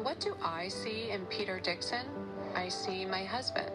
What do I see in Peter Dixon? I see my husband,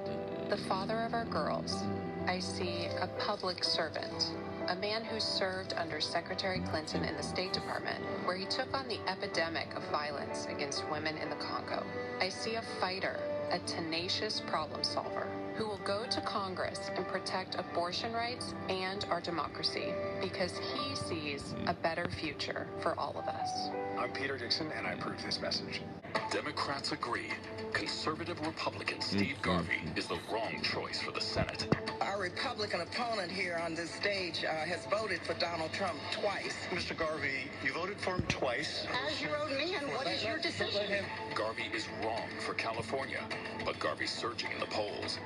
the father of our girls. I see a public servant, a man who served under Secretary Clinton in the State Department, where he took on the epidemic of violence against women in the Congo. I see a fighter, a tenacious problem solver, who will go to Congress and protect abortion rights and our democracy because he sees a better future for all of us. I'm Peter Dixon, and I approve this message. Democrats agree. Conservative Republican Steve Garvey is the wrong choice for the Senate. Our Republican opponent here on this stage has voted for Donald Trump twice. Mr. Garvey, you voted for him twice. As your own man, what is your decision? Garvey is wrong for California, but Garvey's surging in the polls.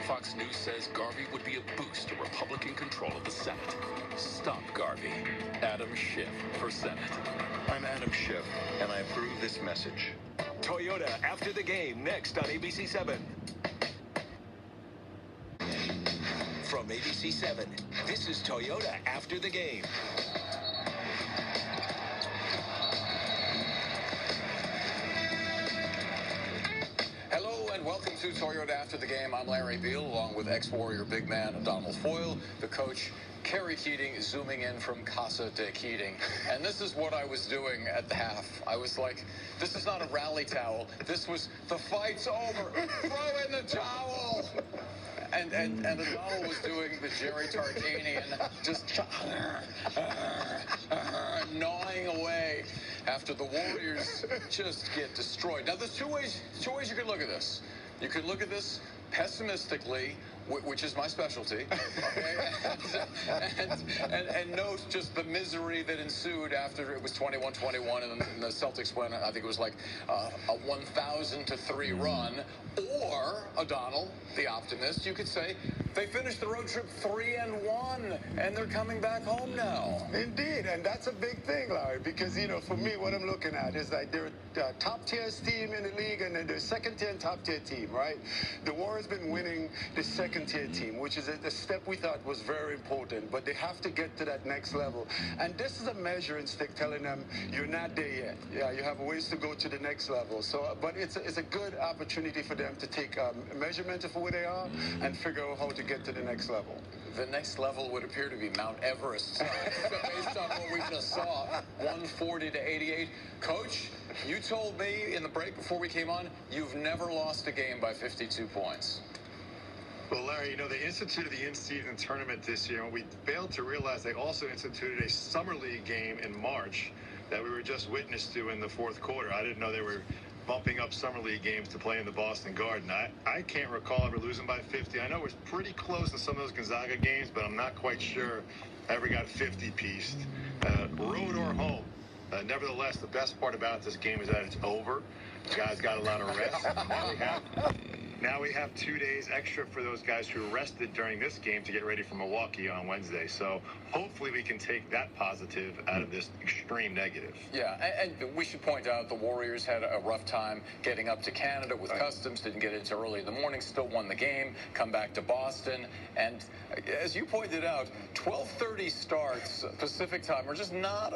Fox News says Garvey would be a boost to Republican control of the Senate. Stop Garvey. Adam Schiff for Senate. I'm Adam Schiff, and I approve this message. Toyota After the Game, next on ABC 7. From ABC 7, this is Toyota After the Game. Hello and welcome to Toyota After the Game. I'm Larry Beal, along with ex-Warrior big man Donald Foyle, the coach Kerry Keating, zooming in from Casa de Keating. And this is what I was doing at the half. I was like, this is not a rally towel. This was, the fight's over. Throw in the towel. And Donald was doing the Jerry Tarkanian, just gnawing away after the Warriors just get destroyed. Now, there's two ways you can look at this. You can look at this pessimistically, which is my specialty, okay? and note just the misery that ensued after it was 21-21 and the Celtics went, I think it was like a 1,000-3 run. Or, O'Donnell, the optimist, you could say they finished the road trip 3-1 and they're coming back home now. Indeed, and that's a big thing, Larry, because, you know, for me, what I'm looking at is like they're a top-tier team in the league and then they're second-tier and top-tier team, right? The Warriors been winning the second-tier team, which is a step we thought was very important, but they have to get to that next level. And this is a measuring stick telling them you're not there yet. Yeah, you have a ways to go to the next level. So, but it's a good opportunity for them to take a measurement of where they are and figure out how to get to the next level. The next level would appear to be Mount Everest, based on what we just saw, 140-88. Coach, you told me in the break before we came on, you've never lost a game by 52 points. Well, Larry, you know, they instituted the in-season tournament this year, and we failed to realize they also instituted a summer league game in March that we were just witness to in the fourth quarter. I didn't know they were bumping up summer league games to play in the Boston Garden. I can't recall ever losing by 50. I know it was pretty close in some of those Gonzaga games, but I'm not quite sure I ever got 50-pieced. Road or home. Nevertheless, the best part about this game is that it's over. The guys got a lot of rest. Now we have 2 days extra for those guys who rested during this game to get ready for Milwaukee on Wednesday. So hopefully we can take that positive out of this extreme negative. Yeah, and we should point out the Warriors had a rough time getting up to Canada with customs, didn't get into early in the morning, still won the game, come back to Boston. And as you pointed out, 12:30 starts Pacific time are just not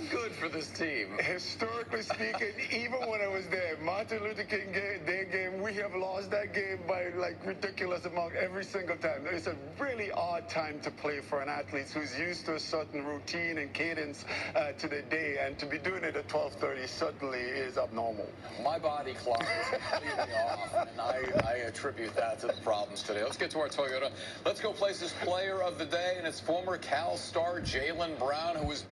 good for this team. Historically speaking, even when I was there, Martin Luther King Day game, we have lost that game by like ridiculous amount every single time. It's a really odd time to play for an athlete who's used to a certain routine and cadence to the day, and to be doing it at 12:30 certainly is abnormal. My body clock is completely off, and I attribute that to the problems today. Let's get to our Toyota. Let's go place this player of the day, and it's former Cal star Jaylen Brown, who was